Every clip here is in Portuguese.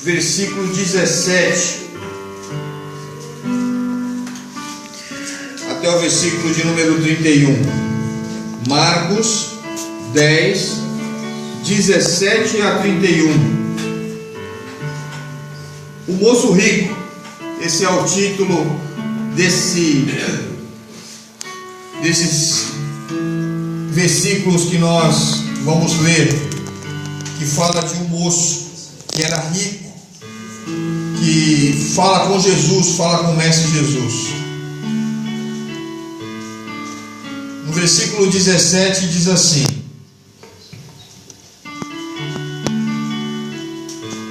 versículo 17 até o versículo de número 31. Marcos 10, 17 a 31. O moço rico, esse é o título desses versículos que nós vamos ler, que fala de um moço que era rico, que fala com Jesus, fala com o Mestre Jesus. No versículo 17 diz assim: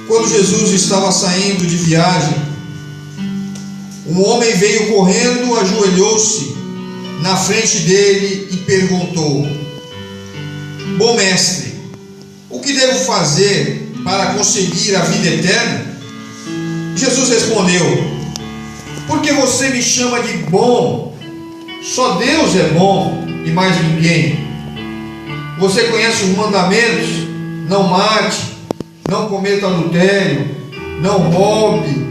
quando Jesus estava saindo de viagem, um homem veio correndo, ajoelhou-se na frente dele e perguntou: bom mestre, o que devo fazer para conseguir a vida eterna? Jesus respondeu: por que você me chama de bom? Só Deus é bom e mais ninguém. Você conhece os mandamentos: não mate, não cometa adultério, não roube,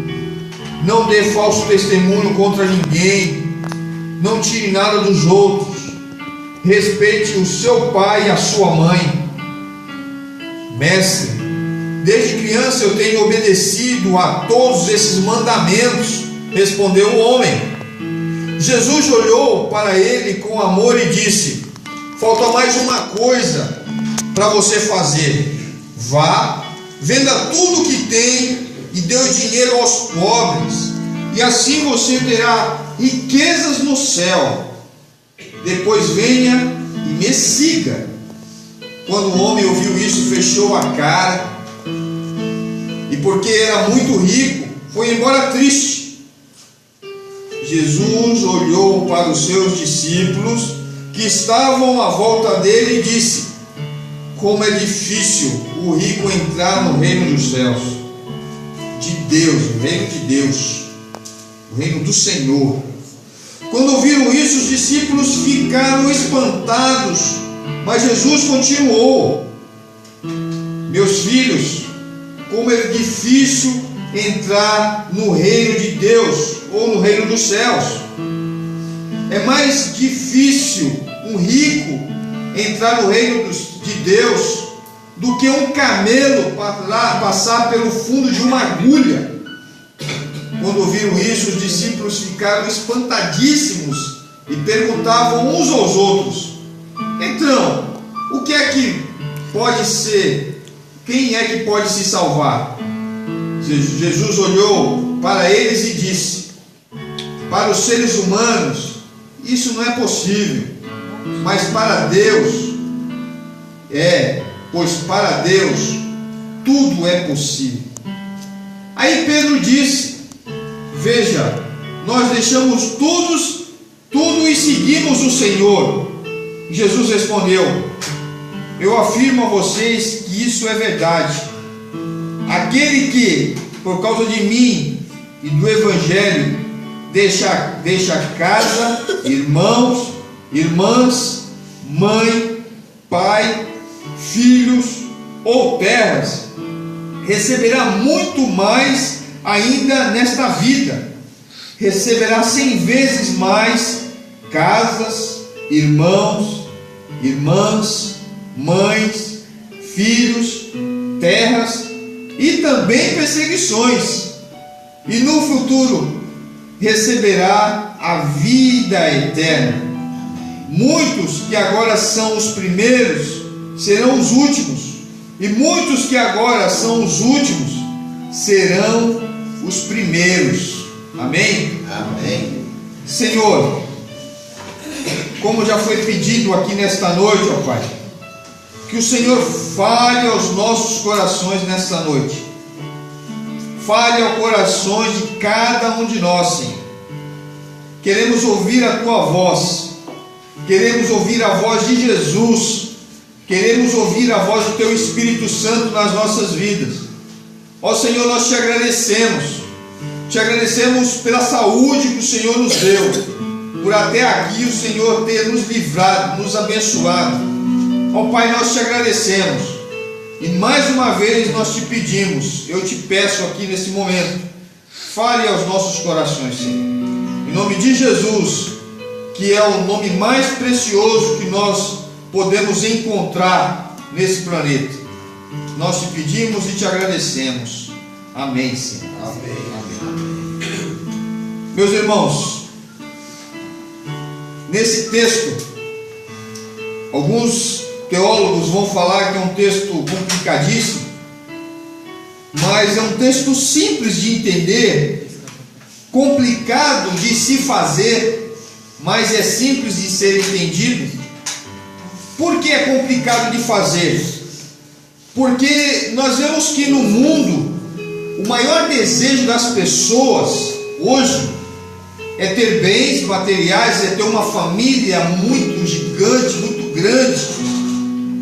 não dê falso testemunho contra ninguém, não tire nada dos outros, respeite o seu pai e a sua mãe. Mestre, desde criança eu tenho obedecido a todos esses mandamentos, respondeu o homem. Jesus olhou para ele com amor e disse: falta mais uma coisa para você fazer. Vá, venda tudo o que tem e dê o dinheiro aos pobres, e assim você terá riquezas no céu. Depois venha e me siga. Quando o homem ouviu isso, fechou a cara, e porque era muito rico, foi embora triste. Jesus olhou para os seus discípulos que estavam à volta dele e disse: como é difícil o rico entrar no reino dos céus. De Deus, o reino de Deus, o reino do Senhor. Quando ouviram isso, os discípulos ficaram espantados, mas Jesus continuou: meus filhos, como é difícil entrar no reino de Deus ou no reino dos céus. É mais difícil um rico entrar no reino de Deus do que um camelo passar pelo fundo de uma agulha. Quando ouviram isso, os discípulos ficaram espantadíssimos e perguntavam uns aos outros: então, o que é que pode ser? Quem é que pode se salvar? Jesus olhou para eles e disse: para os seres humanos isso não é possível, mas para Deus pois para Deus tudo é possível. Aí Pedro disse: veja, nós deixamos tudo e seguimos o Senhor. Jesus respondeu: eu afirmo a vocês que isso é verdade. Aquele que, por causa de mim e do Evangelho, deixa casa, irmãos, irmãs, mãe, pai, filhos ou terras, receberá muito mais ainda nesta vida. Receberá 100 vezes mais casas, irmãos, irmãs, mães, filhos, terras e também perseguições. E no futuro receberá a vida eterna. Muitos que agora são os primeiros serão os últimos, e muitos que agora são os últimos serão os primeiros. Amém? Amém. Senhor, como já foi pedido aqui nesta noite, ó Pai, que o Senhor fale aos nossos corações nesta noite. Fale aos corações de cada um de nós, Senhor. Queremos ouvir a Tua voz. Queremos ouvir a voz de Jesus. Queremos ouvir a voz do Teu Espírito Santo nas nossas vidas. Ó Senhor, nós Te agradecemos. Te agradecemos pela saúde que o Senhor nos deu. Por até aqui o Senhor ter nos livrado, nos abençoado. Ó Pai, nós Te agradecemos. E mais uma vez nós te pedimos, eu te peço aqui nesse momento, fale aos nossos corações, Senhor. Em nome de Jesus, que é o nome mais precioso que nós podemos encontrar nesse planeta. Nós te pedimos e te agradecemos. Amém, Senhor. Amém. Amém. Meus irmãos, nesse texto, alguns teólogos vão falar que é um texto complicadíssimo, mas é um texto simples de entender, complicado de se fazer, mas é simples de ser entendido. Por que é complicado de fazer? Porque nós vemos que no mundo o maior desejo das pessoas hoje é ter bens materiais, é ter uma família muito gigante, muito grande,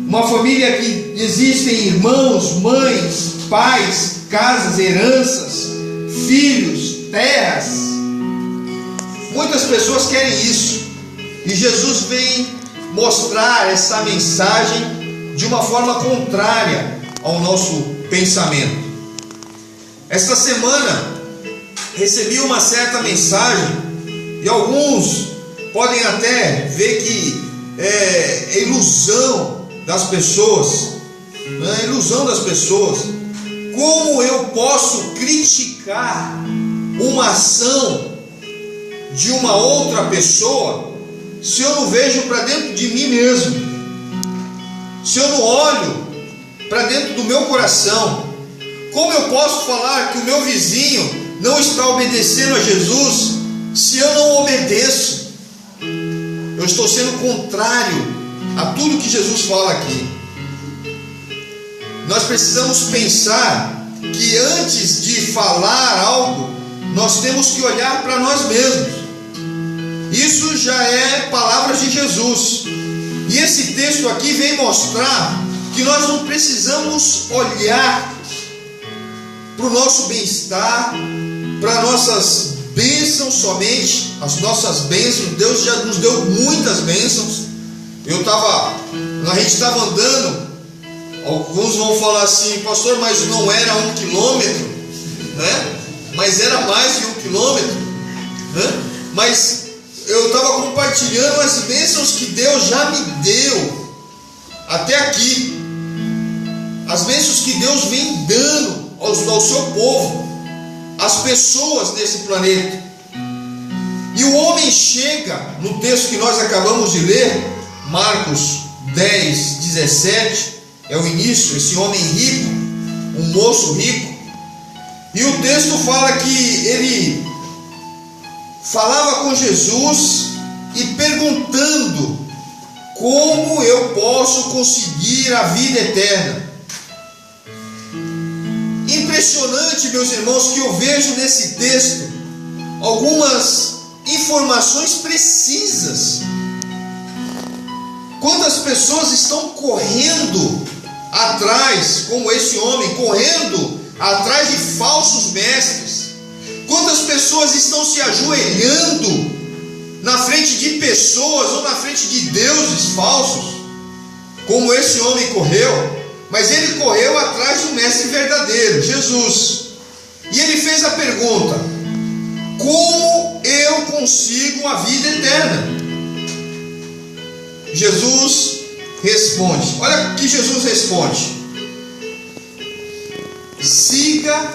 uma família que existem irmãos, mães, pais, casas, heranças, filhos, terras. Muitas pessoas querem isso, e Jesus vem mostrar essa mensagem de uma forma contrária ao nosso pensamento. Esta semana recebi uma certa mensagem, e alguns podem até ver que é ilusão das pessoas, né? Ilusão das pessoas. Como eu posso criticar uma ação de uma outra pessoa se eu não vejo para dentro de mim mesmo, se eu não olho para dentro do meu coração? Como eu posso falar que o meu vizinho não está obedecendo a Jesus se eu não obedeço? Eu estou sendo contrário a tudo que Jesus fala aqui. Nós precisamos pensar que antes de falar algo, nós temos que olhar para nós mesmos. Isso já é palavras de Jesus. E esse texto aqui vem mostrar que nós não precisamos olhar para o nosso bem-estar, para nossas bênçãos somente, as nossas bênçãos. Deus já nos deu muitas bênçãos. A gente estava andando, alguns vão falar assim: pastor, mas não era 1 quilômetro, né? Mas era mais de 1 quilômetro, né? Mas eu estava compartilhando as bênçãos que Deus já me deu até aqui, as bênçãos que Deus vem dando ao seu povo, às pessoas desse planeta. E o homem chega no texto que nós acabamos de ler, Marcos 10, 17, é o início, esse homem rico, um moço rico, e o texto fala que ele falava com Jesus e perguntando: como eu posso conseguir a vida eterna? Impressionante, meus irmãos, que eu vejo nesse texto algumas informações precisas. Quantas pessoas estão correndo atrás, como esse homem, correndo atrás de falsos mestres? Quantas pessoas estão se ajoelhando na frente de pessoas ou na frente de deuses falsos, como esse homem correu? Mas ele correu atrás do mestre verdadeiro, Jesus. E ele fez a pergunta: como eu consigo a vida eterna? Jesus responde, olha o que Jesus responde: siga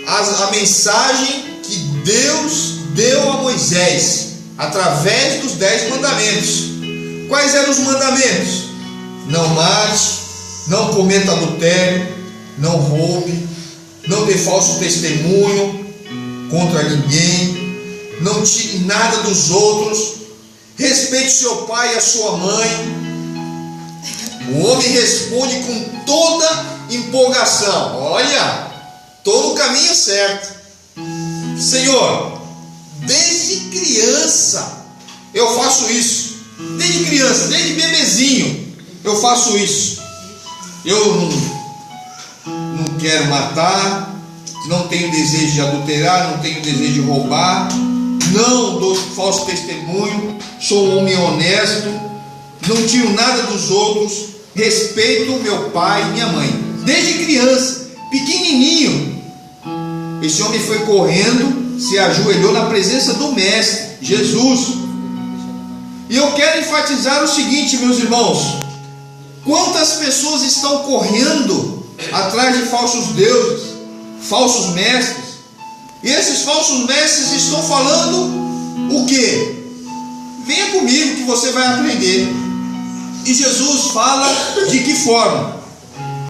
a mensagem que Deus deu a Moisés através dos 10 mandamentos. Quais eram os mandamentos? Não mate, não cometa adultério, não roube, não dê falso testemunho contra ninguém, não tire nada dos outros, respeite seu pai e a sua mãe. O homem responde com toda empolgação: olha, estou no caminho certo, Senhor. Desde criança eu faço isso, desde criança, desde bebezinho eu faço isso. Eu não quero matar, não tenho desejo de adulterar, não tenho desejo de roubar, não dou falso testemunho, sou um homem honesto, não tiro nada dos outros. respeito meu pai e minha mãe. Desde criança, pequenininho, esse homem foi correndo, se ajoelhou na presença do Mestre, Jesus. E eu quero enfatizar o seguinte, meus irmãos: quantas pessoas estão correndo atrás de falsos deuses, falsos mestres, e esses falsos mestres estão falando o quê? Venha comigo que você vai aprender. E Jesus fala de que forma?